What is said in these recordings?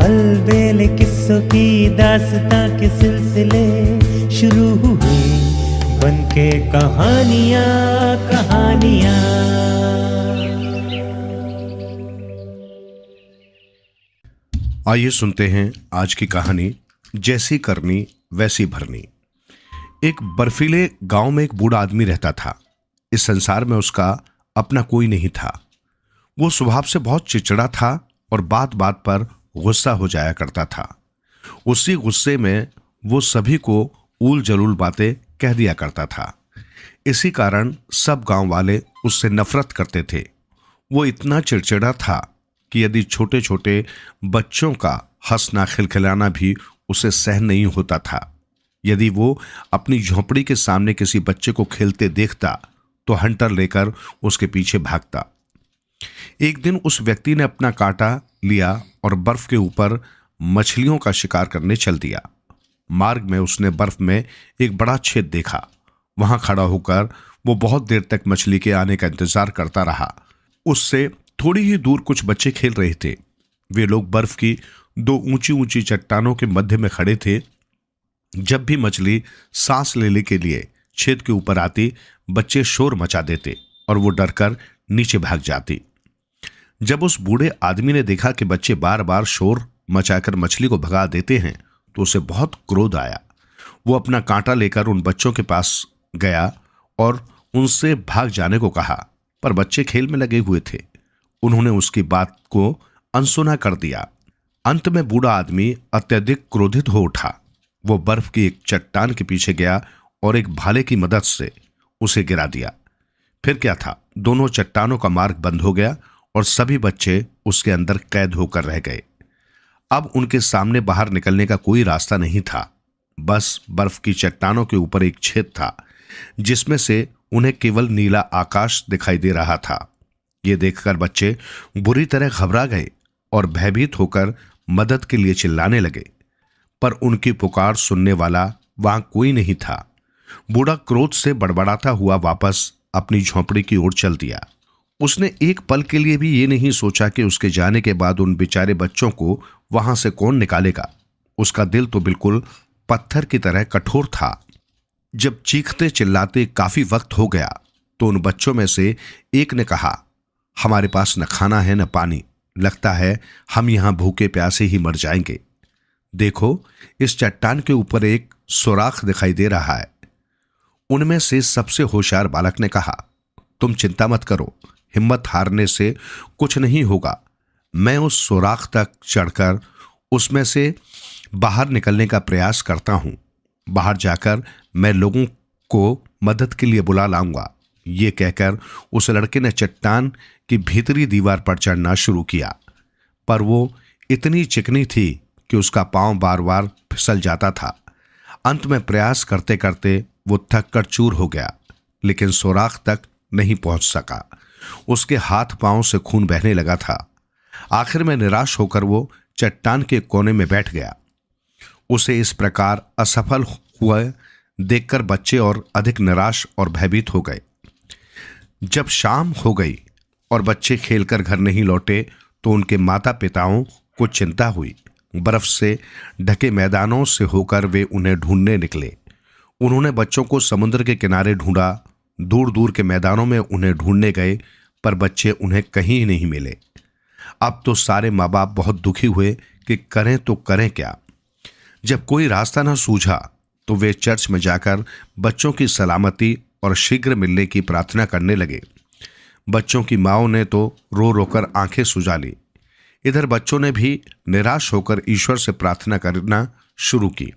अलबेले किस्सों की दास्तां के सिलसिले शुरू हुए बनके कहानियां कहानियां। आइए सुनते हैं आज की कहानी, जैसी करनी वैसी भरनी। एक बर्फीले गांव में एक बूढ़ा आदमी रहता था। इस संसार में उसका अपना कोई नहीं था। वो स्वभाव से बहुत चिड़चिड़ा था और बात बात पर गुस्सा हो जाया करता था। उसी गुस्से में वो सभी को ऊल जलूल बातें कह दिया करता था। इसी कारण सब गांव वाले उससे नफरत करते थे। वो इतना चिड़चिड़ा था कि यदि छोटे छोटे बच्चों का हंसना खिलखिलाना भी उसे सहन नहीं होता था। यदि वो अपनी झोंपड़ी के सामने किसी बच्चे को खेलते देखता तो हंटर लेकर उसके पीछे भागता। एक दिन उस व्यक्ति ने अपना कांटा लिया और बर्फ के ऊपर मछलियों का शिकार करने चल दिया। मार्ग में उसने बर्फ में एक बड़ा छेद देखा। वहां खड़ा होकर वो बहुत देर तक मछली के आने का इंतजार करता रहा। उससे थोड़ी ही दूर कुछ बच्चे खेल रहे थे। वे लोग बर्फ की दो ऊंची ऊंची चट्टानों के मध्य में खड़े थे। जब भी मछली सांस लेने के लिए छेद के ऊपर आती, बच्चे शोर मचा देते और वो डरकर नीचे भाग जाती। जब उस बूढ़े आदमी ने देखा कि बच्चे बार बार शोर मचाकर मछली को भगा देते हैं तो उसे बहुत क्रोध आया। वो अपना कांटा लेकर उन बच्चों के पास गया और उनसे भाग जाने को कहा, पर बच्चे खेल में लगे हुए थे। उन्होंने उसकी बात को अनसुना कर दिया। अंत में बूढ़ा आदमी अत्यधिक क्रोधित हो उठा। वो बर्फ की एक चट्टान के पीछे गया और एक भाले की मदद से उसे गिरा दिया। फिर क्या था, दोनों चट्टानों का मार्ग बंद हो गया और सभी बच्चे उसके अंदर कैद होकर रह गए। अब उनके सामने बाहर निकलने का कोई रास्ता नहीं था। बस बर्फ की चट्टानों के ऊपर एक छेद था जिसमें से उन्हें केवल नीला आकाश दिखाई दे रहा था। ये देखकर बच्चे बुरी तरह घबरा गए और भयभीत होकर मदद के लिए चिल्लाने लगे, पर उनकी पुकार सुनने वाला वहां कोई नहीं था। बूढ़ा क्रोध से बड़बड़ाता हुआ वापस अपनी झोंपड़ी की ओर चल दिया। उसने एक पल के लिए भी ये नहीं सोचा कि उसके जाने के बाद उन बेचारे बच्चों को वहां से कौन निकालेगा। उसका दिल तो बिल्कुल पत्थर की तरह कठोर था। जब चीखते चिल्लाते काफी वक्त हो गया तो उन बच्चों में से एक ने कहा, हमारे पास न खाना है न पानी, लगता है हम यहां भूखे प्यासे ही मर जाएंगे। देखो, इस चट्टान के ऊपर एक सुराख दिखाई दे रहा है। उनमें से सबसे होशियार बालक ने कहा, तुम चिंता मत करो, हिम्मत हारने से कुछ नहीं होगा। मैं उस सुराख तक चढ़कर उसमें से बाहर निकलने का प्रयास करता हूं। बाहर जाकर मैं लोगों को मदद के लिए बुला लाऊंगा। ये कहकर उस लड़के ने चट्टान की भीतरी दीवार पर चढ़ना शुरू किया, पर वो इतनी चिकनी थी कि उसका पांव बार बार फिसल जाता था। अंत में प्रयास करते करते वो थक कर चूर हो गया, लेकिन सुराख तक नहीं पहुंच सका। उसके हाथ पांव से खून बहने लगा था। आखिर में निराश होकर वो चट्टान के कोने में बैठ गया। उसे इस प्रकार असफल हुआ देखकर बच्चे और अधिक निराश और भयभीत हो गए। जब शाम हो गई और बच्चे खेलकर घर नहीं लौटे तो उनके माता पिताओं को चिंता हुई। बर्फ से ढके मैदानों से होकर वे उन्हें ढूंढने निकले। उन्होंने बच्चों को समुद्र के किनारे ढूंढा, दूर दूर के मैदानों में उन्हें ढूंढने गए, पर बच्चे उन्हें कहीं नहीं मिले। अब तो सारे माँ बाप बहुत दुखी हुए कि करें तो करें क्या। जब कोई रास्ता न सूझा तो वे चर्च में जाकर बच्चों की सलामती और शीघ्र मिलने की प्रार्थना करने लगे। बच्चों की माँओं ने तो रो रोकर आंखें सुजा ली। इधर बच्चों ने भी निराश होकर ईश्वर से प्रार्थना करना शुरू की।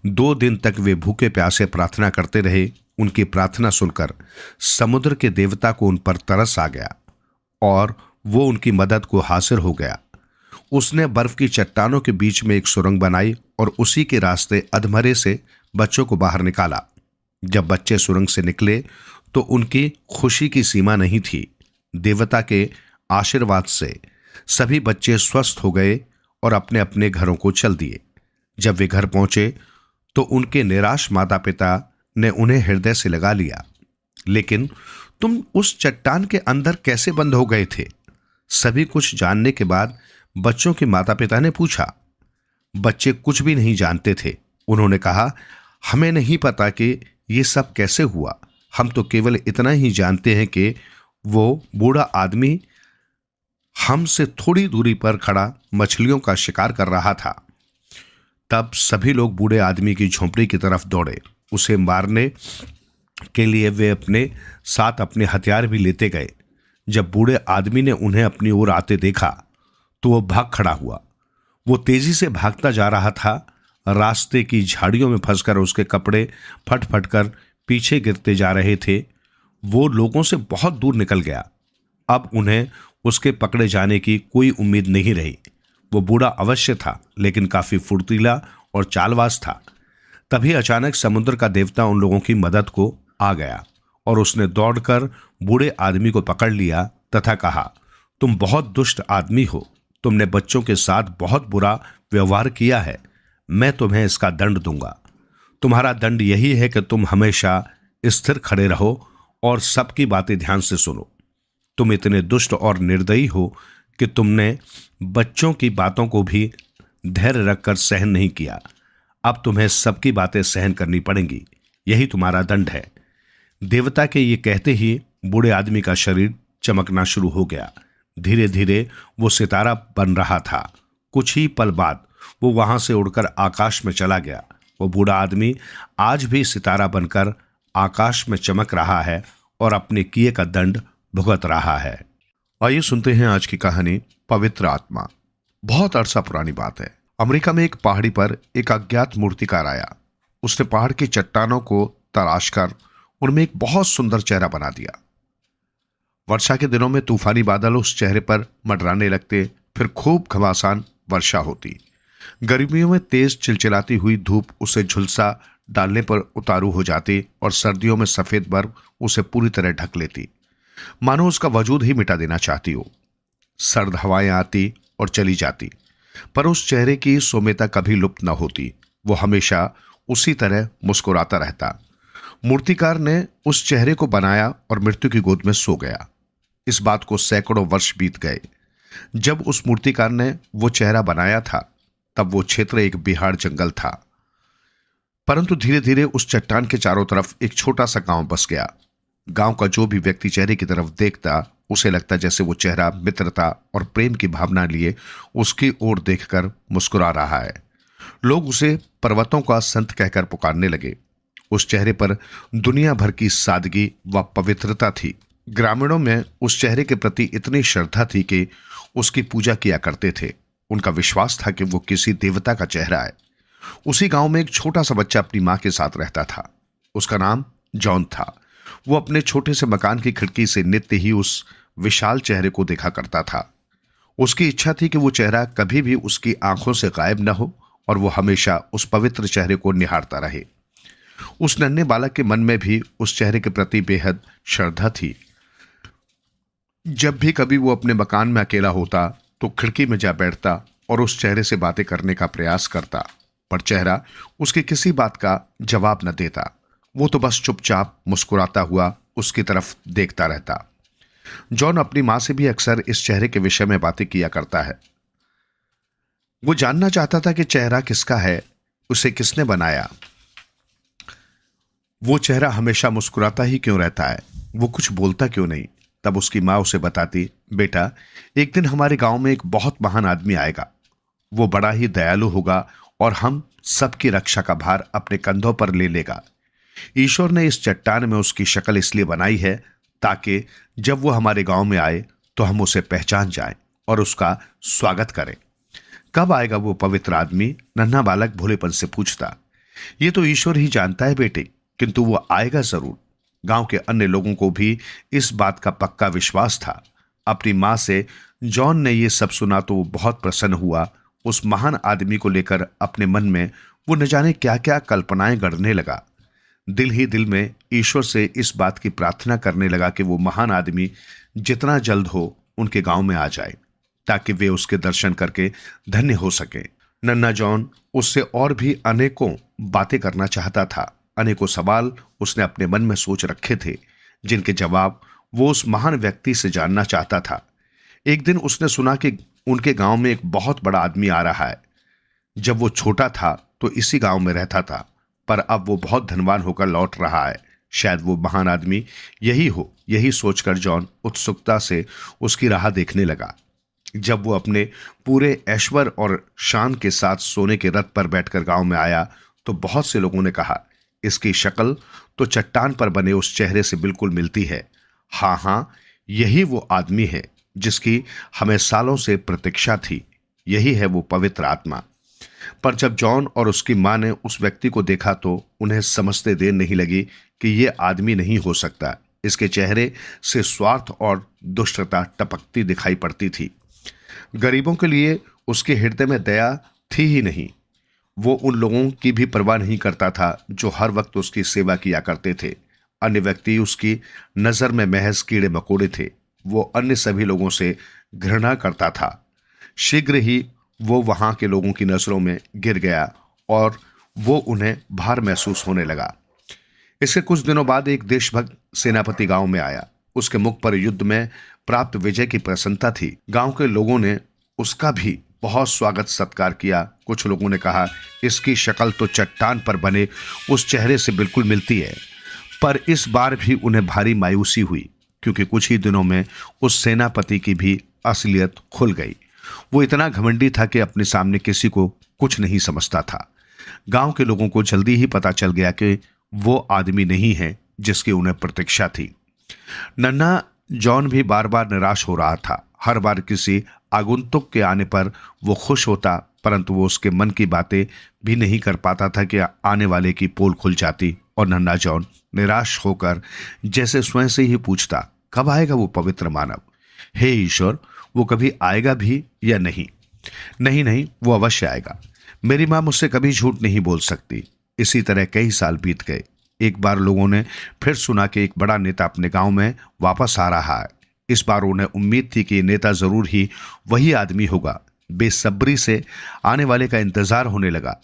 2 दिन तक वे भूखे प्यासे प्रार्थना करते रहे। उनकी प्रार्थना सुनकर समुद्र के देवता को उन पर तरस आ गया और वो उनकी मदद को हासिल हो गया। उसने बर्फ की चट्टानों के बीच में एक सुरंग बनाई और उसी के रास्ते अधमरे से बच्चों को बाहर निकाला। जब बच्चे सुरंग से निकले तो उनकी खुशी की सीमा नहीं थी। देवता के आशीर्वाद से सभी बच्चे स्वस्थ हो गए और अपने अपने घरों को चल दिए। जब वे घर पहुंचे तो उनके निराश माता पिता ने उन्हें हृदय से लगा लिया। लेकिन तुम उस चट्टान के अंदर कैसे बंद हो गए थे? सभी कुछ जानने के बाद बच्चों के माता पिता ने पूछा। बच्चे कुछ भी नहीं जानते थे। उन्होंने कहा, हमें नहीं पता कि ये सब कैसे हुआ। हम तो केवल इतना ही जानते हैं कि वो बूढ़ा आदमी हमसे थोड़ी दूरी पर खड़ा मछलियों का शिकार कर रहा था। तब सभी लोग बूढ़े आदमी की झोंपड़ी की तरफ दौड़े। उसे मारने के लिए वे अपने साथ अपने हथियार भी लेते गए। जब बूढ़े आदमी ने उन्हें अपनी ओर आते देखा तो वो भाग खड़ा हुआ। वो तेजी से भागता जा रहा था। रास्ते की झाड़ियों में फंसकर उसके कपड़े फट फट कर पीछे गिरते जा रहे थे। वो लोगों से बहुत दूर निकल गया। अब उन्हें उसके पकड़े जाने की कोई उम्मीद नहीं रही। वो बूढ़ा अवश्य था, लेकिन काफी फुर्तीला और चालबाज था। तभी अचानक समुद्र का देवता उन लोगों की मदद को आ गया और उसने दौड़कर बूढ़े आदमी को पकड़ लिया तथा कहा, तुम बहुत दुष्ट आदमी हो। तुमने बच्चों के साथ बहुत बुरा व्यवहार किया है। मैं तुम्हें इसका दंड दूंगा। तुम्हारा दंड यही है कि तुम हमेशा स्थिर खड़े रहो और सबकी बातें ध्यान से सुनो। तुम इतने दुष्ट और निर्दयी हो कि तुमने बच्चों की बातों को भी धैर्य रखकर सहन नहीं किया। अब तुम्हें सबकी बातें सहन करनी पड़ेंगी। यही तुम्हारा दंड है। देवता के ये कहते ही बूढ़े आदमी का शरीर चमकना शुरू हो गया। धीरे धीरे वो सितारा बन रहा था। कुछ ही पल बाद वो वहां से उड़कर आकाश में चला गया। वो बूढ़ा आदमी आज भी सितारा बनकर आकाश में चमक रहा है और अपने किए का दंड भुगत रहा है। आइए सुनते हैं आज की कहानी, पवित्र आत्मा। बहुत अरसा पुरानी बात है। अमेरिका में एक पहाड़ी पर एक अज्ञात मूर्तिकार आया। उसने पहाड़ की चट्टानों को तराश कर उनमें एक बहुत सुंदर चेहरा बना दिया। वर्षा के दिनों में तूफानी बादल उस चेहरे पर मंडराने लगते, फिर खूब घमासान वर्षा होती। गर्मियों में तेज चिलचिलाती हुई धूप उसे झुलसा डालने पर उतारू हो जाती और सर्दियों में सफेद बर्फ उसे पूरी तरह ढक लेती, मानो उसका वजूद ही मिटा देना चाहती हो। सर्द हवाएं आती और चली जाती, पर उस चेहरे की सौम्यता कभी लुप्त न होती। वो हमेशा उसी तरह मुस्कुराता रहता। मूर्तिकार ने उस चेहरे को बनाया और मृत्यु की गोद में सो गया। इस बात को सैकड़ों वर्ष बीत गए। जब उस मूर्तिकार ने वो चेहरा बनाया था तब वो क्षेत्र एक बिहार जंगल था, परंतु धीरे धीरे उस चट्टान के चारों तरफ एक छोटा सा गांव बस गया। गांव का जो भी व्यक्ति चेहरे की तरफ देखता उसे लगता जैसे वो चेहरा मित्रता और प्रेम की भावना लिए उसकी ओर देखकर मुस्कुरा रहा है। लोग उसे पर्वतों का संत कहकर पुकारने लगे। उस चेहरे पर दुनिया भर की सादगी व पवित्रता थी। ग्रामीणों में उस चेहरे के प्रति इतनी श्रद्धा थी कि उसकी पूजा किया करते थे। उनका विश्वास था कि वो किसी देवता का चेहरा है। उसी गांव में एक छोटा सा बच्चा अपनी मां के साथ रहता था। उसका नाम जॉन था। वो अपने छोटे से मकान की खिड़की से नित्य ही उस विशाल चेहरे को देखा करता था। उसकी इच्छा थी कि वो चेहरा कभी भी उसकी आंखों से गायब न हो और वो हमेशा उस पवित्र चेहरे को निहारता रहे। उस नन्हे बालक के मन में भी उस चेहरे के प्रति बेहद श्रद्धा थी। जब भी कभी वो अपने मकान में अकेला होता तो खिड़की में जा बैठता और उस चेहरे से बातें करने का प्रयास करता, पर चेहरा उसकी किसी बात का जवाब न देता। वो तो बस चुपचाप मुस्कुराता हुआ उसकी तरफ देखता रहता। जॉन अपनी मां से भी अक्सर इस चेहरे के विषय में बातें किया करता है। वो जानना चाहता था कि चेहरा किसका है, उसे किसने बनाया, वो चेहरा हमेशा मुस्कुराता ही क्यों रहता है, वो कुछ बोलता क्यों नहीं। तब उसकी मां उसे बताती, बेटा, एक दिन हमारे गांव में एक बहुत महान आदमी आएगा। वो बड़ा ही दयालु होगा और हम सबकी रक्षा का भार अपने कंधों पर ले लेगा। ईश्वर ने इस चट्टान में उसकी शक्ल इसलिए बनाई है ताकि जब वो हमारे गांव में आए तो हम उसे पहचान जाएं और उसका स्वागत करें। कब आएगा वो पवित्र आदमी? नन्हा बालक भोलेपन से पूछता। ये तो ईश्वर ही जानता है बेटे, किंतु वो आएगा जरूर। गांव के अन्य लोगों को भी इस बात का पक्का विश्वास था। अपनी मां से जॉन ने ये सब सुना तो वो बहुत प्रसन्न हुआ। उस महान आदमी को लेकर अपने मन में वो न जाने क्या क्या कल्पनाएं गढ़ने लगा। दिल ही दिल में ईश्वर से इस बात की प्रार्थना करने लगा कि वो महान आदमी जितना जल्द हो उनके गांव में आ जाए ताकि वे उसके दर्शन करके धन्य हो सके। नन्हा जॉन उससे और भी अनेकों बातें करना चाहता था। अनेकों सवाल उसने अपने मन में सोच रखे थे जिनके जवाब वो उस महान व्यक्ति से जानना चाहता था। एक दिन उसने सुना कि उनके गांव में एक बहुत बड़ा आदमी आ रहा है। जब वो छोटा था तो इसी गांव में रहता था, पर अब वो बहुत धनवान होकर लौट रहा है। शायद वो महान आदमी यही हो। यही सोचकर जॉन उत्सुकता से उसकी राह देखने लगा। जब वो अपने पूरे ऐश्वर्य और शान के साथ सोने के रथ पर बैठकर गांव में आया तो बहुत से लोगों ने कहा, इसकी शक्ल तो चट्टान पर बने उस चेहरे से बिल्कुल मिलती है। हाँ हाँ, यही वो आदमी है जिसकी हमें सालों से प्रतीक्षा थी। यही है वो पवित्र आत्मा। पर जब जॉन और उसकी मां ने उस व्यक्ति को देखा तो उन्हें समझते देर नहीं लगी कि ये आदमी नहीं हो सकता। इसके चेहरे से स्वार्थ और दुष्टता टपकती दिखाई पड़ती थी। गरीबों के लिए उसके हृदय में दया थी ही नहीं। वो उन लोगों की भी परवाह नहीं करता था जो हर वक्त उसकी सेवा किया करते थे। अन्य व्यक्ति उसकी नजर में महज कीड़े मकोड़े थे। वो अन्य सभी लोगों से घृणा करता था। शीघ्र ही वो वहां के लोगों की नजरों में गिर गया और वो उन्हें भार महसूस होने लगा। इसके कुछ दिनों बाद एक देशभक्त सेनापति गांव में आया। उसके मुख पर युद्ध में प्राप्त विजय की प्रसन्नता थी। गांव के लोगों ने उसका भी बहुत स्वागत सत्कार किया। कुछ लोगों ने कहा, इसकी शक्ल तो चट्टान पर बने उस चेहरे से बिल्कुल मिलती है। पर इस बार भी उन्हें भारी मायूसी हुई, क्योंकि कुछ ही दिनों में उस सेनापति की भी असलियत खुल गई। वो इतना घमंडी था कि अपने सामने किसी को कुछ नहीं समझता था। गांव के लोगों को जल्दी ही पता चल गया कि वो आदमी नहीं है जिसकी उन्हें प्रतीक्षा थी। नन्हा जॉन भी बार बार निराश हो रहा था। हर बार किसी आगंतुक के आने पर वो खुश होता, परंतु वो उसके मन की बातें भी नहीं कर पाता था कि आने वाले की पोल खुल जाती और नन्हा जॉन निराश होकर जैसे स्वयं से ही पूछता, कब आएगा वो पवित्र मानव? हे ईश्वर, वो कभी आएगा भी या नहीं? नहीं, वो अवश्य आएगा। मेरी माँ मुझसे कभी झूठ नहीं बोल सकती। इसी तरह कई साल बीत गए। एक बार लोगों ने फिर सुना कि एक बड़ा नेता अपने गांव में वापस आ रहा है। इस बार उन्हें उम्मीद थी कि नेता जरूर ही वही आदमी होगा। बेसब्री से आने वाले का इंतजार होने लगा।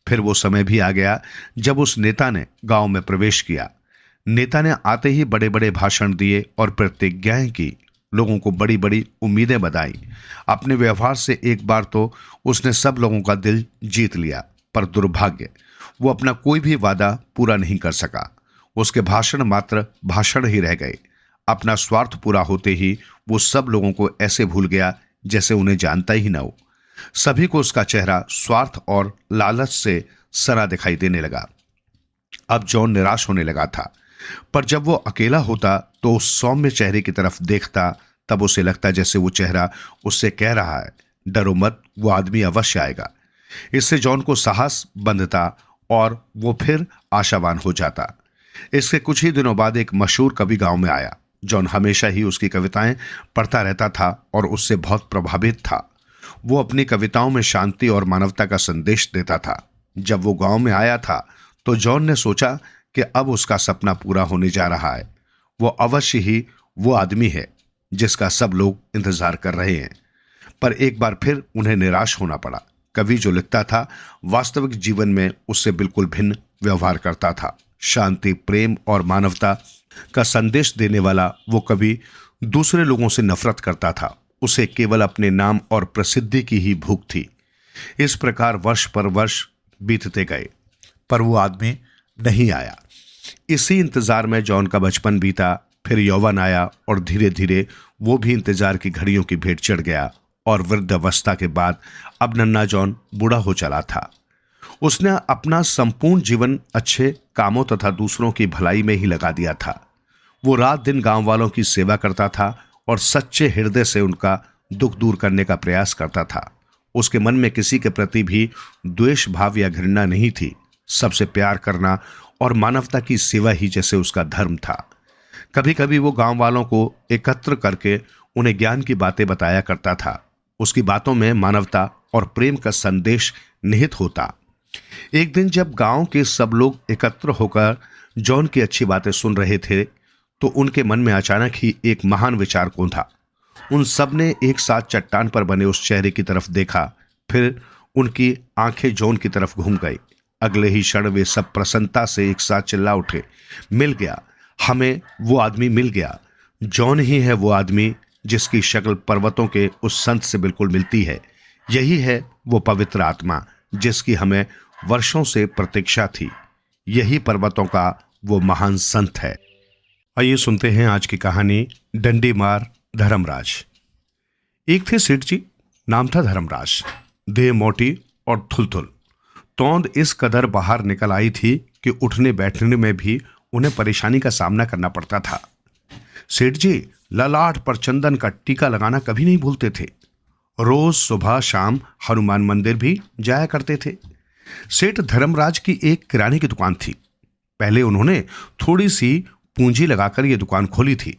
फिर वो समय भी आ गया जब उस नेता ने गांव में प्रवेश किया। नेता ने आते ही बड़े बड़े भाषण दिए और प्रतिज्ञाएं की। लोगों को बड़ी बड़ी उम्मीदें बताई। अपने व्यवहार से एक बार तो उसने सब लोगों का दिल जीत लिया, पर दुर्भाग्य, वो अपना कोई भी वादा पूरा नहीं कर सका। उसके भाषण मात्र भाषण ही रह गए। अपना स्वार्थ पूरा होते ही वो सब लोगों को ऐसे भूल गया जैसे उन्हें जानता ही न हो। सभी को उसका चेहरा स्वार्थ और लालच से सना दिखाई देने लगा। अब जॉन निराश होने लगा था, पर जब वो अकेला होता तो उस सौम्य चेहरे की तरफ देखता, तब उसे लगता जैसे वो चेहरा उससे कह रहा है, डरो मत, वो आदमी अवश्य आएगा। इससे जॉन को साहस बंधता और वो फिर आशावान हो जाता। इसके कुछ ही दिनों बाद एक मशहूर कवि गांव में आया। जॉन हमेशा ही उसकी कविताएं पढ़ता रहता था और उससे बहुत प्रभावित था। वो अपनी कविताओं में शांति और मानवता का संदेश देता था। जब वो गांव में आया था तो जॉन ने सोचा कि अब उसका सपना पूरा होने जा रहा है। वो अवश्य ही वो आदमी है जिसका सब लोग इंतजार कर रहे हैं। पर एक बार फिर उन्हें निराश होना पड़ा। कवि जो लिखता था, वास्तविक जीवन में उससे बिल्कुल भिन्न व्यवहार करता था। शांति, प्रेम और मानवता का संदेश देने वाला वो कवि दूसरे लोगों से नफरत करता था। उसे केवल अपने नाम और प्रसिद्धि की ही भूख थी। इस प्रकार वर्ष पर वर्ष बीतते गए, पर वो आदमी नहीं आया। इसी इंतजार में जॉन का बचपन बीता। फिर यौवन आया और धीरे धीरे वो भी इंतजार की घड़ियों की भेंट चढ़ गया और वृद्धावस्था के बाद अब नन्हा जॉन बूढ़ा हो चला था। उसने अपना संपूर्ण जीवन अच्छे कामों तथा दूसरों की भलाई में ही लगा दिया था। वो रात दिन गांव वालों की सेवा करता था और सच्चे हृदय से उनका दुख दूर करने का प्रयास करता था। उसके मन में किसी के प्रति भी द्वेष भाव या घृणा नहीं थी। सबसे प्यार करना और मानवता की सेवा ही जैसे उसका धर्म था। कभी कभी वो गांव वालों को एकत्र करके उन्हें ज्ञान की बातें बताया करता था। उसकी बातों में मानवता और प्रेम का संदेश निहित होता। एक दिन जब गांव के सब लोग एकत्र होकर जॉन की अच्छी बातें सुन रहे थे तो उनके मन में अचानक ही एक महान विचार कौंधा। उन सब ने एक साथ चट्टान पर बने उस चेहरे की तरफ देखा। फिर उनकी आंखें जॉन की तरफ घूम गई। अगले ही क्षण वे सब प्रसन्नता से एक साथ चिल्ला उठे, मिल गया, हमें वो आदमी मिल गया। जॉन ही है वो आदमी जिसकी शक्ल पर्वतों के उस संत से बिल्कुल मिलती है। यही है वो पवित्र आत्मा जिसकी हमें वर्षों से प्रतीक्षा थी। यही पर्वतों का वो महान संत है। आइए सुनते हैं आज की कहानी, डंडी मार धर्मराज। एक थे सेठ जी, नाम था धर्मराज। देह मोटी और थुलथुल। तौंद इस कदर बाहर निकल आई थी कि उठने बैठने में भी उन्हें परेशानी का सामना करना पड़ता था। सेठ जी ललाट पर चंदन का टीका लगाना कभी नहीं भूलते थे। रोज सुबह शाम हनुमान मंदिर भी जाया करते थे। सेठ धर्मराज की एक किराने की दुकान थी। पहले उन्होंने थोड़ी सी पूंजी लगाकर यह दुकान खोली थी,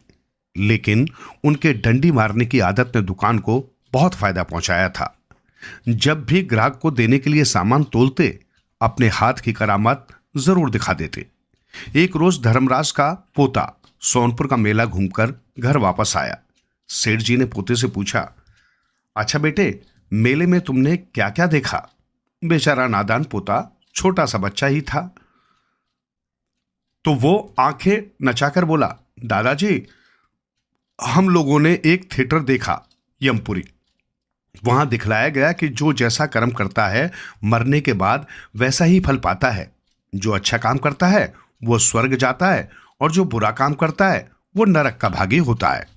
लेकिन उनके डंडी मारने की आदत ने दुकान को बहुत फायदा पहुंचाया था। जब भी ग्राहक को देने के लिए सामान तोलते, अपने हाथ की करामात जरूर दिखा देते। एक रोज धर्मराज का पोता सोनपुर का मेला घूमकर घर वापस आया। सेठ जी ने पोते से पूछा, अच्छा बेटे, मेले में तुमने क्या क्या देखा? बेचारा नादान पोता छोटा सा बच्चा ही था, तो वो आंखें नचाकर बोला, दादाजी हम लोगों ने एक थिएटर देखा, यमपुरी। वहां दिखलाया गया कि जो जैसा कर्म करता है मरने के बाद वैसा ही फल पाता है। जो अच्छा काम करता है वो स्वर्ग जाता है और जो बुरा काम करता है वो नरक का भागी होता है।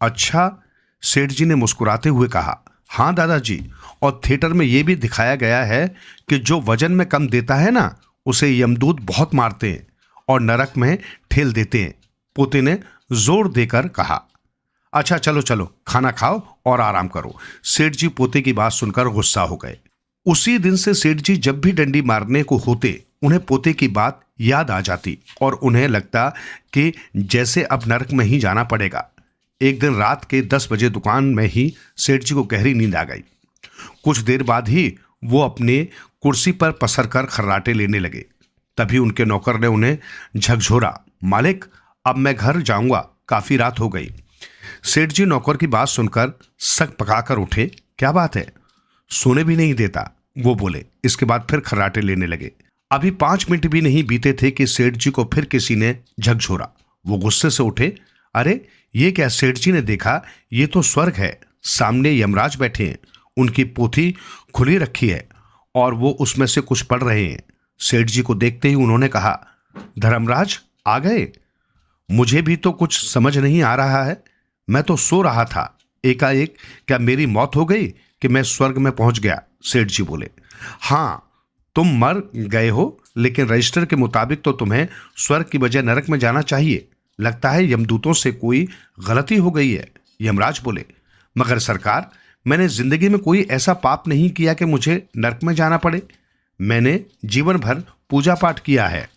अच्छा, सेठ जी ने मुस्कुराते हुए कहा, हाँ दादाजी, और थिएटर में यह भी दिखाया गया है कि जो वजन में कम देता है ना, उसे यमदूत बहुत मारते हैं और नरक में ठेल देते हैं। पोते ने जोर देकर कहा, अच्छा चलो चलो, खाना खाओ और आराम करो। सेठ जी पोते की बात सुनकर गुस्सा हो गए। उसी दिन से सेठ जी जब भी डंडी मारने को होते, उन्हें पोते की बात याद आ जाती और उन्हें लगता कि जैसे अब नरक में ही जाना पड़ेगा। एक दिन रात के 10 बजे दुकान में ही सेठ जी को गहरी नींद आ गई। कुछ देर बाद ही वो अपने कुर्सी पर पसर कर खर्राटे लेने लगे। तभी उनके नौकर ने उन्हें झकझोरा, मालिक अब मैं घर जाऊंगा, काफी रात हो गई। सेठ जी नौकर की बात सुनकर सक पकाकर उठे। क्या बात है, सोने भी नहीं देता, वो बोले। इसके बाद फिर खर्राटे लेने लगे। अभी 5 मिनट भी नहीं बीते थे कि सेठ जी को फिर किसी ने झकझोरा। वो गुस्से से उठे, अरे ये क्या सेठ जी ने देखा, ये तो स्वर्ग है, सामने यमराज बैठे हैं, उनकी पोथी खुली रखी है और वो उसमें से कुछ पढ़ रहे हैं। सेठ जी को देखते ही उन्होंने कहा, धर्मराज आ गए? मुझे भी तो कुछ समझ नहीं आ रहा है, मैं तो सो रहा था, एकाएक क्या मेरी मौत हो गई कि मैं स्वर्ग में पहुंच गया? सेठ जी बोले, हाँ तुम मर गए हो, लेकिन रजिस्टर के मुताबिक तो तुम्हें स्वर्ग की बजाय नरक में जाना चाहिए। लगता है यमदूतों से कोई गलती हो गई है। यमराज बोले, मगर सरकार, मैंने जिंदगी में कोई ऐसा पाप नहीं किया कि मुझे नरक में जाना पड़े। मैंने जीवन भर पूजा पाठ किया है,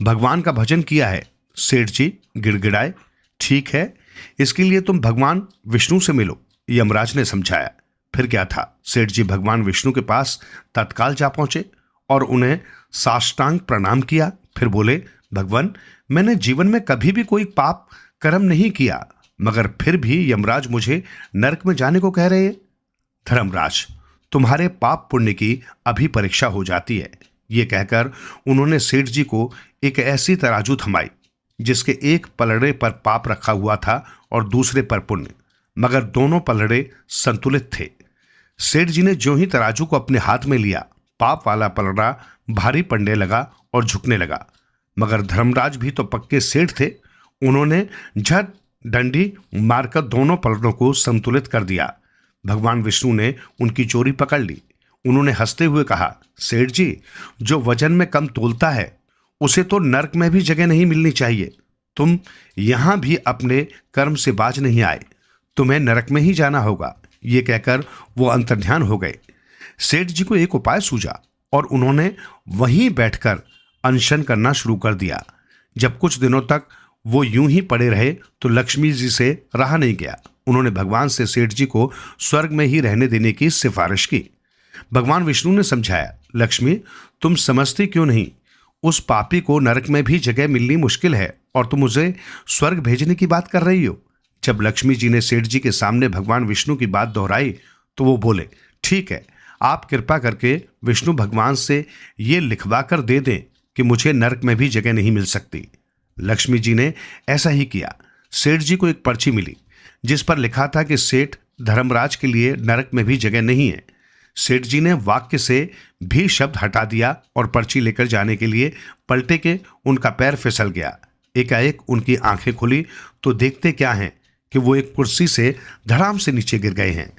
भगवान का भजन किया है। सेठ जी गिड़गिड़ाए, ठीक है, इसके लिए तुम भगवान विष्णु से मिलो, यमराज ने समझाया। फिर क्या था, सेठ जी भगवान विष्णु के पास तत्काल जा पहुंचे और उन्हें साष्टांग प्रणाम किया। फिर बोले, भगवान मैंने जीवन में कभी भी कोई पाप कर्म नहीं किया, मगर फिर भी यमराज मुझे नरक में जाने को कह रहे हैं। धर्मराज, तुम्हारे पाप पुण्य की अभी परीक्षा हो जाती है। ये कहकर उन्होंने सेठ जी को एक ऐसी तराजू थमाई जिसके एक पलड़े पर पाप रखा हुआ था और दूसरे पर पुण्य, मगर दोनों पलड़े संतुलित थे। सेठ जी ने जो ही तराजू को अपने हाथ में लिया, पाप वाला पलड़ा भारी पड़ने लगा और झुकने लगा। मगर धर्मराज भी तो पक्के सेठ थे, उन्होंने झट डंडी मारकर दोनों पलड़ों को संतुलित कर दिया। भगवान विष्णु ने उनकी चोरी पकड़ ली। उन्होंने हंसते हुए कहा, सेठ जी, जो वजन में कम तोलता है उसे तो नरक में भी जगह नहीं मिलनी चाहिए। तुम यहां भी अपने कर्म से बाज नहीं आए, तुम्हें नरक में ही जाना होगा। ये कहकर वो अंतर्ध्यान हो गए। सेठ जी को एक उपाय सूझा और उन्होंने वहीं बैठकर अनशन करना शुरू कर दिया। जब कुछ दिनों तक वो यूं ही पड़े रहे तो लक्ष्मी जी से रहा नहीं गया। उन्होंने भगवान से सेठ जी को स्वर्ग में ही रहने देने की सिफारिश की। भगवान विष्णु ने समझाया, लक्ष्मी तुम समझती क्यों नहीं, उस पापी को नरक में भी जगह मिलनी मुश्किल है और तुम उसे स्वर्ग भेजने की बात कर रही हो। जब लक्ष्मी जी ने सेठ जी के सामने भगवान विष्णु की बात दोहराई तो वो बोले, ठीक है, आप कृपा करके विष्णु भगवान से ये लिखवा कर दे दें कि मुझे नरक में भी जगह नहीं मिल सकती। लक्ष्मी जी ने ऐसा ही किया। सेठ जी को एक पर्ची मिली जिस पर लिखा था कि सेठ धर्मराज के लिए नरक में भी जगह नहीं है। सेठ जी ने वाक्य से भी शब्द हटा दिया और पर्ची लेकर जाने के लिए पलटे के उनका पैर फिसल गया। एकाएक उनकी आंखें खुली तो देखते क्या हैं कि वो एक कुर्सी से धड़ाम से नीचे गिर गए हैं।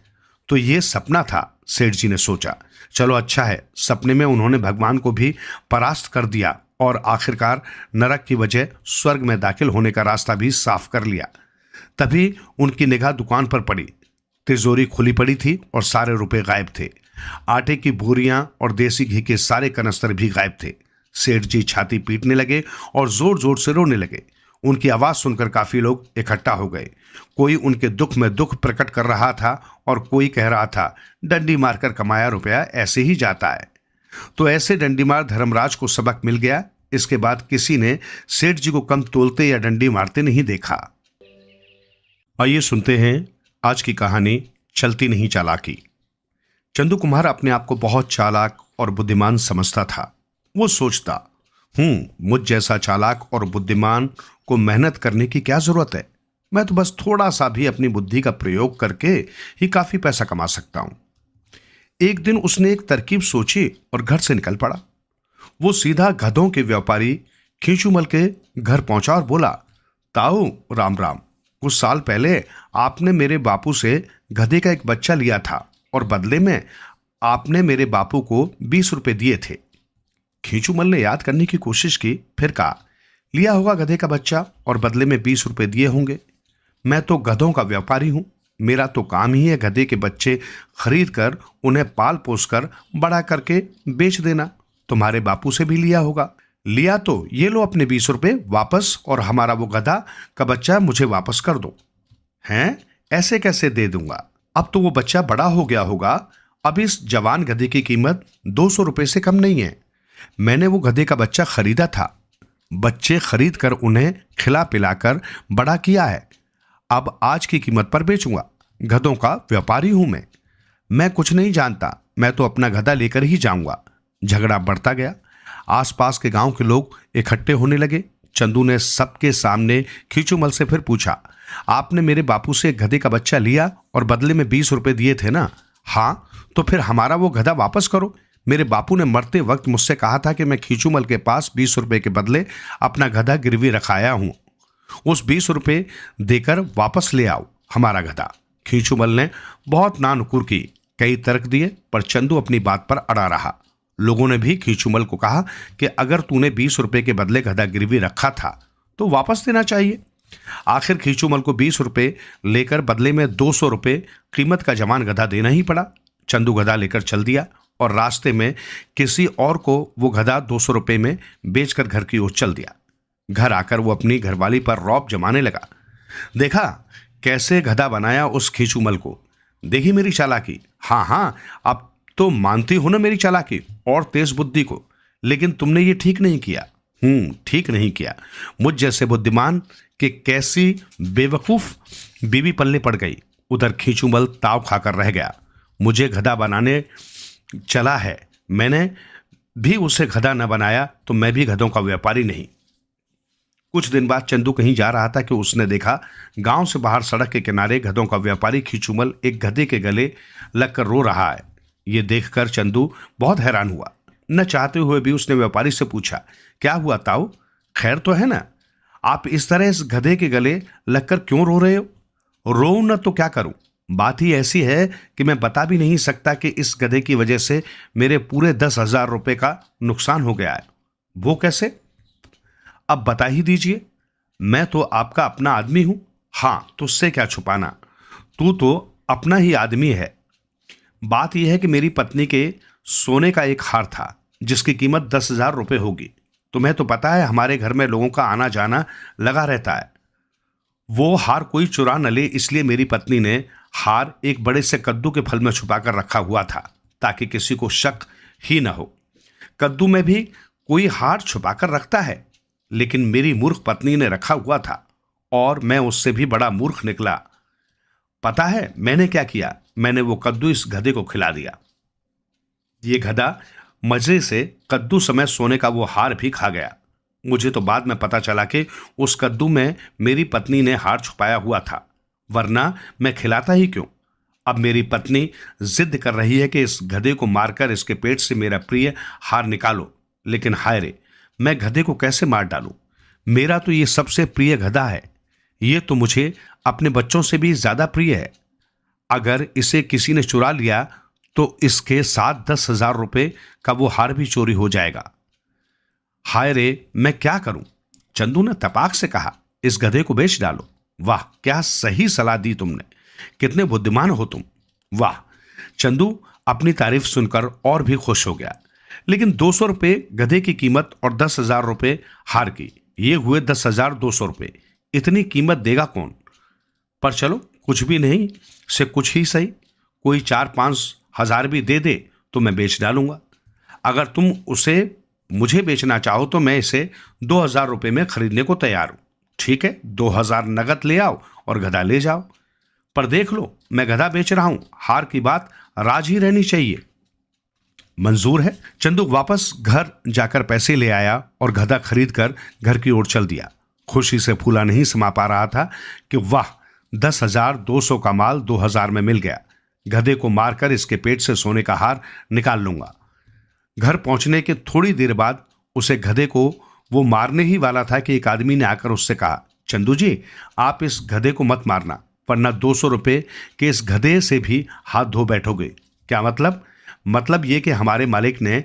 तो ये सपना था, सेठ जी ने सोचा। चलो अच्छा है, सपने में उन्होंने भगवान को भी परास्त कर दिया और आखिरकार नरक की वजह स्वर्ग में दाखिल होने का रास्ता भी साफ कर लिया। तभी उनकी निगाह दुकान पर पड़ी। तिजोरी खुली पड़ी थी और सारे रुपए गायब थे। आटे की बोरियां और देसी घी के सारे कनस्तर भी गायब थे। सेठ जी छाती पीटने लगे और जोर जोर से रोने लगे। उनकी आवाज सुनकर काफी लोग इकट्ठा हो गए। कोई उनके दुख में दुख प्रकट कर रहा था और कोई कह रहा था, डंडी मारकर कमाया रुपया ऐसे ही जाता है। तो ऐसे डंडी मार धर्मराज को सबक मिल गया। इसके बाद किसी ने सेठ जी को कम तोलते या डंडी मारते नहीं देखा। आइए सुनते हैं आज की कहानी, चलती नहीं चालाकी। चंदू कुमार अपने आप को बहुत चालाक और बुद्धिमान समझता था। वो सोचता, मुझ जैसा चालाक और बुद्धिमान को मेहनत करने की क्या जरूरत है। मैं तो बस थोड़ा सा भी अपनी बुद्धि का प्रयोग करके ही काफी पैसा कमा सकता हूं। एक दिन उसने एक तरकीब सोची और घर से निकल पड़ा। वो सीधा गधों के व्यापारी खींचूमल के घर पहुंचा और बोला, ताऊ राम राम, कुछ साल पहले आपने मेरे बापू से गधे का एक बच्चा लिया था और बदले में आपने मेरे बापू को 20 रुपए दिए थे। खींचूमल ने याद करने की कोशिश की, फिर कहा, लिया होगा गधे का बच्चा और बदले में 20 रुपए दिए होंगे। मैं तो गधों का व्यापारी हूं। मेरा तो काम ही है गधे के बच्चे खरीद कर उन्हें पाल पोस कर बड़ा करके बेच देना। तुम्हारे बापू से भी लिया होगा। लिया तो ये लो अपने 20 रुपए वापस और हमारा वो गधा का बच्चा मुझे वापस कर दो। हैं? ऐसे कैसे दे दूंगा? अब तो वो बच्चा बड़ा हो गया होगा। अब इस जवान गधे की कीमत 200 रुपए से कम नहीं है। मैंने वो गधे का बच्चा खरीदा था। बच्चे खरीद कर उन्हें खिला पिलाकर बड़ा किया है। अब आज की कीमत पर बेचूंगा। गधों का व्यापारी हूं मैं कुछ नहीं जानता। मैं तो अपना गधा लेकर ही जाऊंगा। झगड़ा बढ़ता गया। आसपास के गांव के लोग इकट्ठे होने लगे। चंदू ने सबके सामने खींचूमल से फिर पूछा, आपने मेरे बापू से गधे का बच्चा लिया और बदले में 20 रुपए दिए थे ना? हाँ, तो फिर हमारा वो गधा वापस करो। मेरे बापू ने मरते वक्त मुझसे कहा था कि मैं खींचूमल के पास 20 रुपए के बदले अपना गधा गिरवी रखाया हूं। उस 20 रुपए देकर वापस ले आओ हमारा गधा। खींचूमल ने बहुत नानुकुर की, कई तर्क दिए, पर चंदू अपनी बात पर अड़ा रहा। लोगों ने भी खींचूमल को कहा कि अगर तूने 20 रुपए के बदले गधा गिरवी रखा था तो वापस देना चाहिए। आखिर खींचूमल को 20 रुपए लेकर बदले में 200 रुपए कीमत का जवान गधा देना ही पड़ा। चंदू गधा लेकर चल दिया और रास्ते में किसी और को वो गधा 200 रुपए में बेचकर घर की ओर चल दिया। घर आकर वो अपनी घरवाली पर रौब जमाने लगा। देखा कैसे गधा बनाया उस खींचूमल को। देखी मेरी चालाकी। हाँ, अब तो मानती हो ना मेरी चालाकी और तेज बुद्धि को। लेकिन तुमने ये ठीक नहीं किया। ठीक नहीं किया। मुझ जैसे बुद्धिमान के कैसी बेवकूफ बीवी पल्ले पड़ गई। उधर खींचूमल ताव खाकर रह गया। मुझे गधा बनाने चला है, मैंने भी उसे गधा न बनाया तो मैं भी गधों का व्यापारी नहीं। कुछ दिन बाद चंदू कहीं जा रहा था कि उसने देखा गांव से बाहर सड़क के किनारे गधों का व्यापारी खींचूमल एक गधे के गले लगकर रो रहा है। ये देखकर चंदू बहुत हैरान हुआ। न चाहते हुए भी उसने व्यापारी से पूछा, क्या हुआ ताऊ, खैर तो है ना? आप इस तरह इस गधे के गले लगकर क्यों रो रहे हो? रो न तो क्या करूं? बात ही ऐसी है कि मैं बता भी नहीं सकता कि इस गधे की वजह से मेरे पूरे 10,000 रुपए का नुकसान हो गया है। वो कैसे? अब बता ही दीजिए। मैं तो आपका अपना आदमी हूं। हाँ, तुझसे क्या छुपाना, तू तो अपना ही आदमी है। बात यह है कि मेरी पत्नी के सोने का एक हार था जिसकी कीमत 10,000 रुपए होगी। तुम्हें तो पता है हमारे घर में लोगों का आना जाना लगा रहता है। वो हार कोई चुरा न ले, इसलिए मेरी पत्नी ने हार एक बड़े से कद्दू के फल में छुपाकर रखा हुआ था ताकि किसी को शक ही न हो। कद्दू में भी कोई हार छुपाकर रखता है, लेकिन मेरी मूर्ख पत्नी ने रखा हुआ था और मैं उससे भी बड़ा मूर्ख निकला। पता है मैंने क्या किया? मैंने वो कद्दू इस गधे को खिला दिया। ये गधा मजे से कद्दू समय सोने का वो हार भी खा गया। मुझे तो बाद में पता चला कि उस कद्दू में मेरी पत्नी ने हार छुपाया हुआ था। वरना मैं खिलाता ही क्यों। अब मेरी पत्नी जिद कर रही है कि इस गधे को मारकर इसके पेट से मेरा प्रिय हार निकालो, लेकिन हाय रे, मैं गधे को कैसे मार डालूं? मेरा तो ये सबसे प्रिय गधा है। ये तो मुझे अपने बच्चों से भी ज्यादा प्रिय है। अगर इसे किसी ने चुरा लिया तो इसके साथ 10,000 रुपए का वो हार भी चोरी हो जाएगा। हाय रे, मैं क्या करूं? चंदू ने तपाक से कहा, इस गधे को बेच डालो। वाह, क्या सही सलाह दी तुमने, कितने बुद्धिमान हो तुम। वाह। चंदू अपनी तारीफ सुनकर और भी खुश हो गया। लेकिन 200 रुपये गधे की कीमत और 10,000 रुपये हार की, ये हुए 10,200 रुपये। इतनी कीमत देगा कौन? पर चलो, कुछ भी नहीं से कुछ ही सही, कोई 4-5 हजार भी दे दे तो मैं बेच डालूंगा। अगर तुम उसे मुझे बेचना चाहो तो मैं इसे 2,000 रुपये में खरीदने को तैयार हूं। ठीक है, 2,000 नगद ले आओ और गधा ले जाओ। पर देख लो, मैं गधा बेच रहा हूं, हार की बात राज ही रहनी चाहिए। मंजूर है। चंदू वापस घर जाकर पैसे ले आया और गधा खरीद कर घर की ओर चल दिया। खुशी से फूला नहीं समा पा रहा था कि वाह, 10,200 का माल 2,000 में मिल गया। गधे को मारकर इसके पेट से सोने का हार निकाल लूंगा। घर पहुंचने के थोड़ी देर बाद उसे गधे को वो मारने ही वाला था कि एक आदमी ने आकर उससे कहा, चंदू जी, आप इस गधे को मत मारना, वरना 200 रुपये के इस गधे से भी हाथ धो बैठोगे। क्या मतलब? मतलब ये कि हमारे मालिक ने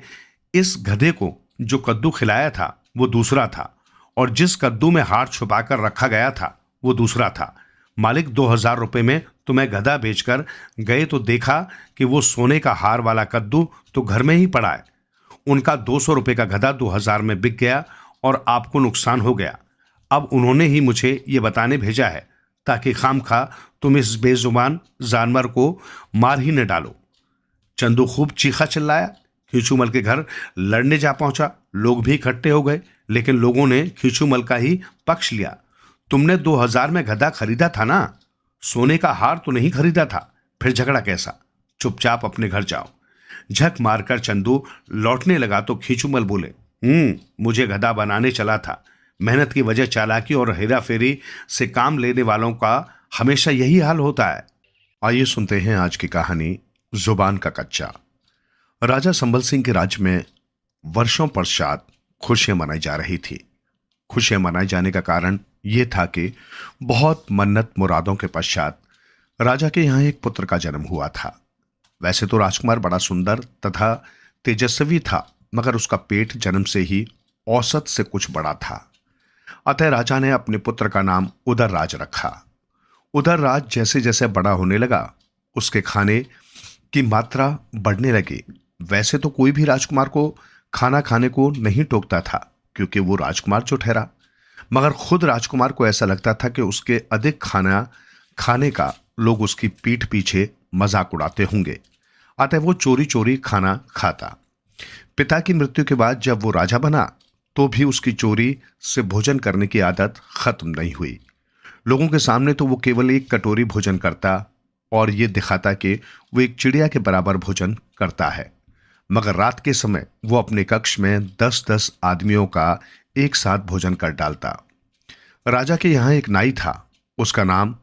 इस गधे को जो कद्दू खिलाया था वो दूसरा था, और जिस कद्दू में हार छुपाकर रखा गया था वो दूसरा था। मालिक 2,000 रुपये में तुम्हें गधा बेचकर गए तो देखा कि वो सोने का हार वाला कद्दू तो घर में ही पड़ा है। उनका 200 रुपये का गधा 2,000 में बिक गया और आपको नुकसान हो गया। अब उन्होंने ही मुझे ये बताने भेजा है ताकि खामखा तुम इस बेजुबान जानवर को मार ही न डालो। चंदू खूब चीखा चिल्लाया। खींचूमल के घर लड़ने जा पहुंचा। लोग भी इकट्ठे हो गए, लेकिन लोगों ने खींचूमल का ही पक्ष लिया। तुमने 2,000 में गधा खरीदा था ना, सोने का हार तो नहीं खरीदा था, फिर झगड़ा कैसा? चुपचाप अपने घर जाओ। झक मारकर चंदू लौटने लगा तो खींचूमल बोले, मुझे गधा बनाने चला था। मेहनत की वजह चालाकी और हेरा फेरी से काम लेने वालों का हमेशा यही हाल होता है। आइए सुनते हैं आज की कहानी, जुबान का कच्चा। राजा संभल सिंह के राज्य में वर्षों पश्चात खुशियां मनाई जा रही थी। खुशियां मनाए जाने का कारण यह था कि बहुत मन्नत मुरादों के पश्चात राजा के यहाँ एक पुत्र का जन्म हुआ था। वैसे तो राजकुमार बड़ा सुंदर तथा तेजस्वी था, मगर उसका पेट जन्म से ही औसत से कुछ बड़ा था। अतः राजा ने अपने पुत्र का नाम उदयराज रखा। उदयराज जैसे जैसे बड़ा होने लगा, उसके खाने की मात्रा बढ़ने लगी। वैसे तो कोई भी राजकुमार को खाना खाने को नहीं टोकता था, क्योंकि वो राजकुमार जो ठहरा, मगर खुद राजकुमार को ऐसा लगता था कि उसके अधिक खाना खाने का लोग उसकी पीठ पीछे मजाक उड़ाते होंगे। अतः वो चोरी चोरी खाना खाता। पिता की मृत्यु के बाद जब वो राजा बना तो भी उसकी चोरी से भोजन करने की आदत खत्म नहीं हुई। लोगों के सामने तो वो केवल एक कटोरी भोजन करता और ये दिखाता कि वो एक चिड़िया के बराबर भोजन करता है, मगर रात के समय वो अपने कक्ष में 10-10 आदमियों का एक साथ भोजन कर डालता। राजा के यहाँ एक नाई था, उसका नाम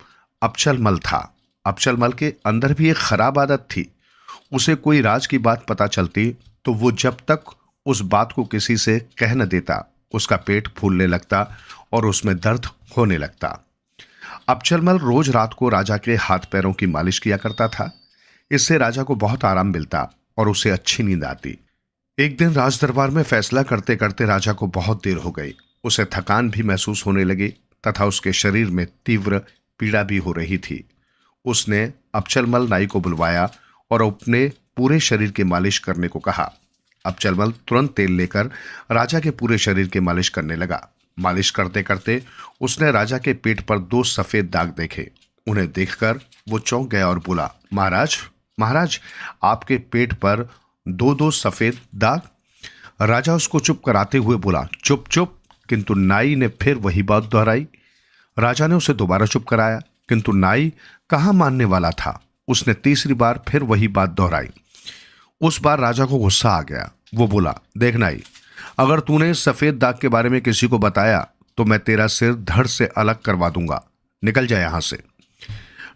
अबचलमल था। अबचलमल के अंदर भी एक खराब आदत थी। उसे कोई राज की बात पता चलती तो वो जब तक उस बात को किसी से कह न देता, उसका पेट फूलने लगता और उसमें दर्द होने लगता। अबचलमल रोज रात को राजा के हाथ पैरों की मालिश किया करता था। इससे राजा को बहुत आराम मिलता और उसे अच्छी नींद आती। एक दिन राज दरबार में फैसला करते करते राजा को बहुत देर हो गई। उसे थकान भी महसूस होने लगी तथा उसके शरीर में तीव्र पीड़ा भी हो रही थी। उसने अबचलमल नाई को बुलवाया और अपने पूरे शरीर की मालिश करने को कहा। अबचलमल तुरंत तेल लेकर राजा के पूरे शरीर की मालिश करने लगा। मालिश करते करते उसने राजा के पेट पर 2 सफेद दाग देखे। उन्हें देखकर वो चौंक गया और बोला, महाराज महाराज, आपके पेट पर 2-2 सफेद दाग। राजा उसको चुप कराते हुए बोला, चुप चुप। किंतु नाई ने फिर वही बात दोहराई। राजा ने उसे दोबारा चुप कराया, किंतु नाई कहाँ मानने वाला था। उसने तीसरी बार फिर वही बात दोहराई। उस बार राजा को गुस्सा आ गया। वो बोला, देख नाई, अगर तूने सफेद दाग के बारे में किसी को बताया तो मैं तेरा सिर धड़ से अलग करवा दूंगा। निकल जाए यहां से।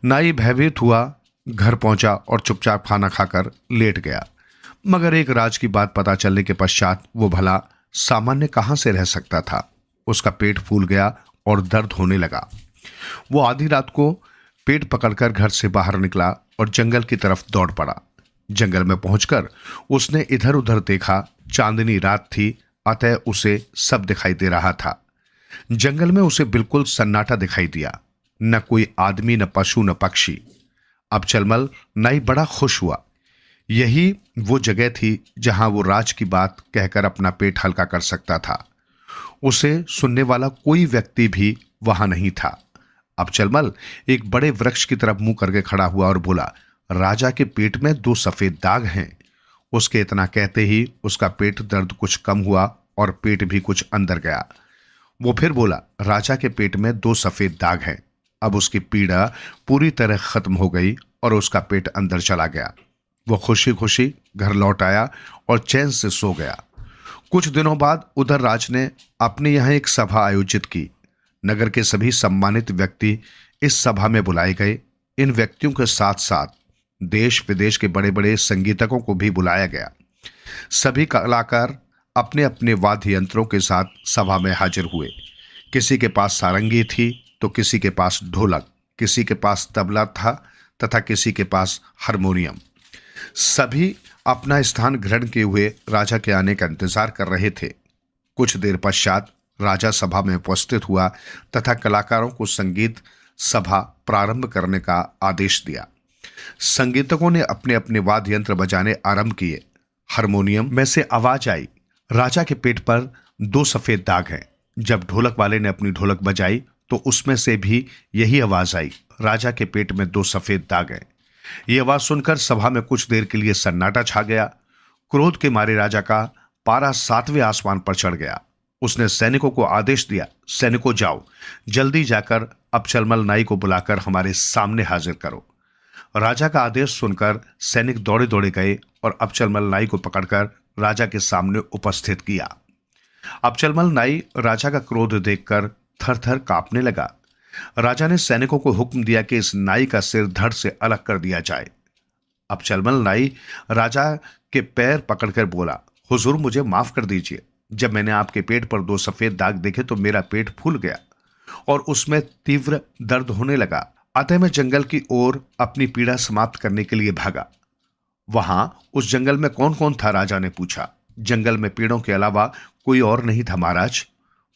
नाई भयभीत हुआ घर पहुंचा और चुपचाप खाना खाकर लेट गया। मगर एक राज की बात पता चलने के पश्चात वो भला सामान्य कहां से रह सकता था। उसका पेट फूल गया और दर्द होने लगा। वो आधी रात को पेट पकड़कर घर से बाहर निकला और जंगल की तरफ दौड़ पड़ा। जंगल में पहुंचकर उसने इधर उधर देखा। चांदनी रात थी, अतः उसे सब दिखाई दे रहा था। जंगल में उसे बिल्कुल सन्नाटा दिखाई दिया, न कोई आदमी, न पशु, न पक्षी। अब चलमल नाई बड़ा खुश हुआ। यही वो जगह थी जहां वो राज की बात कहकर अपना पेट हल्का कर सकता था। उसे सुनने वाला कोई व्यक्ति भी वहां नहीं था। अब चलमल एक बड़े वृक्ष की तरफ मुंह करके खड़ा हुआ और बोला, राजा के पेट में 2 सफेद दाग हैं। उसके इतना कहते ही उसका पेट दर्द कुछ कम हुआ और पेट भी कुछ अंदर गया। वो फिर बोला, राजा के पेट में 2 सफेद दाग हैं। अब उसकी पीड़ा पूरी तरह खत्म हो गई और उसका पेट अंदर चला गया। वो खुशी खुशी घर लौट आया और चैन से सो गया। कुछ दिनों बाद उधर राज ने अपने यहाँ एक सभा आयोजित की। नगर के सभी सम्मानित व्यक्ति इस सभा में बुलाए गए। इन व्यक्तियों के साथ साथ देश विदेश के बड़े बड़े संगीतकों को भी बुलाया गया। सभी कलाकार अपने अपने वाद्य यंत्रों के साथ सभा में हाजिर हुए। किसी के पास सारंगी थी तो किसी के पास ढोलक, किसी के पास तबला था तथा किसी के पास हारमोनियम। सभी अपना स्थान ग्रहण किए हुए राजा के आने का इंतजार कर रहे थे। कुछ देर पश्चात राजा सभा में उपस्थित हुआ तथा कलाकारों को संगीत सभा प्रारंभ करने का आदेश दिया। संगीतकों ने अपने अपने वाद्य यंत्र बजाने आरंभ किए। हारमोनियम में से आवाज आई, राजा के पेट पर 2 सफेद दाग हैं। जब ढोलक वाले ने अपनी ढोलक बजाई तो उसमें से भी यही आवाज आई, राजा के पेट में 2 सफेद दाग हैं। यह आवाज सुनकर सभा में कुछ देर के लिए सन्नाटा छा गया। क्रोध के मारे राजा का पारा 7वें आसमान पर चढ़ गया। उसने सैनिकों को आदेश दिया, सैनिकों जाओ, जल्दी जाकर अबचलमल नाई को बुलाकर हमारे सामने हाजिर करो। राजा का आदेश सुनकर सैनिक दौड़े दौड़े गए और अबचलमल नाई को पकड़कर राजा के सामने उपस्थित किया। अबचलमल नाई राजा का क्रोध देखकर थर थर कांपने लगा। राजा ने सैनिकों को हुक्म दिया कि इस नाई का सिर धड़ से अलग कर दिया जाए। अबचलमल नाई राजा के पैर पकड़कर बोला, हुजूर मुझे माफ कर दीजिए। जब मैंने आपके पेट पर 2 सफेद दाग देखे तो मेरा पेट फूल गया और उसमें तीव्र दर्द होने लगा। अतः मैं जंगल की ओर अपनी पीड़ा समाप्त करने के लिए भागा। वहां उस जंगल में कौन कौन था? राजा ने पूछा। जंगल में पेड़ों के अलावा कोई और नहीं था महाराज।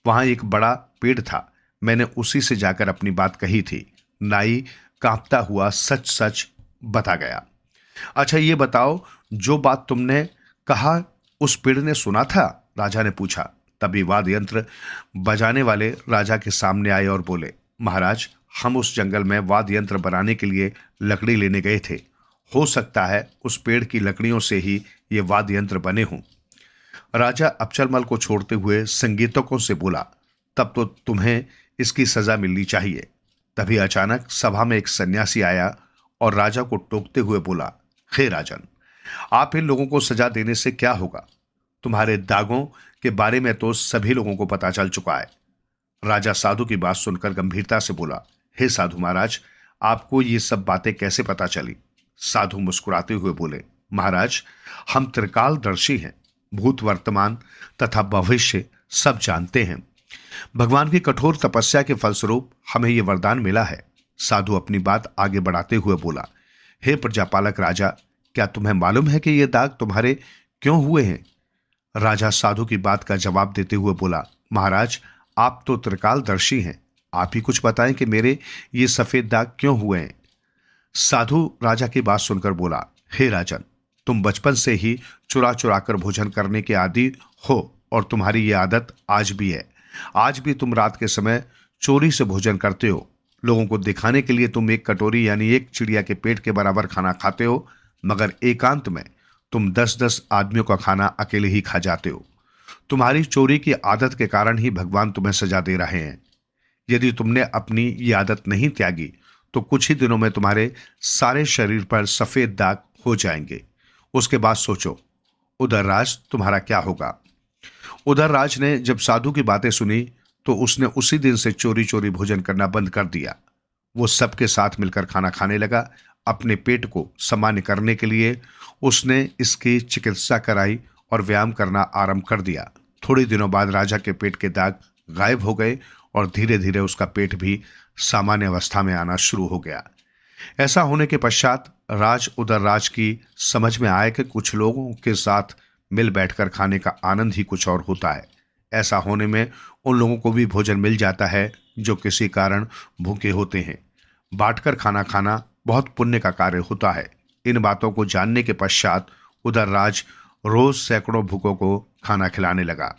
वहां एक बड़ा पेड़ था, मैंने उसी से जाकर अपनी बात कही थी। नाई कांपता हुआ सच सच बता गया। अच्छा ये बताओ, जो बात तुमने कहा उस पेड़ ने सुना था? राजा ने पूछा। तभी वाद्य यंत्र बजाने वाले राजा के सामने आए और बोले, महाराज हम उस जंगल में वाद्य यंत्र बनाने के लिए लकड़ी लेने गए थे। हो सकता है उस पेड़ की लकड़ियों से ही ये वाद्य यंत्र बने हों। राजा अबचलमल को छोड़ते हुए संगीतकों से बोला, तब तो तुम्हें इसकी सजा मिलनी चाहिए। तभी अचानक सभा में एक सन्यासी आया और राजा को टोकते हुए बोला, हे राजन, आप इन लोगों को सजा देने से क्या होगा? तुम्हारे दागों के बारे में तो सभी लोगों को पता चल चुका है। राजा साधु की बात सुनकर गंभीरता से बोला, हे साधु महाराज, आपको ये सब बातें कैसे पता चली? साधु मुस्कुराते हुए बोले, महाराज हम त्रिकालदर्शी हैं, भूत वर्तमान तथा भविष्य सब जानते हैं। भगवान की कठोर तपस्या के फलस्वरूप हमें यह वरदान मिला है। साधु अपनी बात आगे बढ़ाते हुए बोला, हे प्रजापालक राजा, क्या तुम्हें मालूम है कि ये दाग तुम्हारे क्यों हुए हैं? राजा साधु की बात का जवाब देते हुए बोला, महाराज आप तो त्रिकालदर्शी हैं, आप ही कुछ बताएं कि मेरे ये सफेद दाग क्यों हुए हैं। साधु राजा की बात सुनकर बोला, हे राजन, तुम बचपन से ही चुरा चुरा कर भोजन करने के आदी हो और तुम्हारी ये आदत आज भी है। आज भी तुम रात के समय चोरी से भोजन करते हो। लोगों को दिखाने के लिए तुम एक कटोरी यानी एक चिड़िया के पेट के बराबर खाना खाते हो, मगर एकांत में तुम 10-10 आदमियों का खाना अकेले ही खा जाते हो। तुम्हारी चोरी की आदत के कारण ही भगवान तुम्हें सजा दे रहे हैं। यदि तुमने अपनी ये आदत नहीं त्यागी तो कुछ ही दिनों में तुम्हारे सारे शरीर पर सफेद दाग हो जाएंगे। उसके बाद सोचो उधर राज तुम्हारा क्या होगा। उधर राज ने जब साधु की बातें सुनी तो उसने उसी दिन से चोरी चोरी भोजन करना बंद कर दिया। वो सबके साथ मिलकर खाना खाने लगा। अपने पेट को सामान्य करने के लिए उसने इसकी चिकित्सा कराई और व्यायाम करना आरंभ कर दिया। थोड़े दिनों बाद राजा के पेट के दाग गायब हो गए और धीरे धीरे उसका पेट भी सामान्य अवस्था में आना शुरू हो गया। ऐसा होने के पश्चात राज उदयराज की समझ में आया कि कुछ लोगों के साथ मिल बैठकर खाने का आनंद ही कुछ और होता है। ऐसा होने में उन लोगों को भी भोजन मिल जाता है जो किसी कारण भूखे होते हैं। बांटकर खाना खाना बहुत पुण्य का कार्य होता है। इन बातों को जानने के पश्चात उदयराज रोज सैकड़ों भूखों को खाना खिलाने लगा।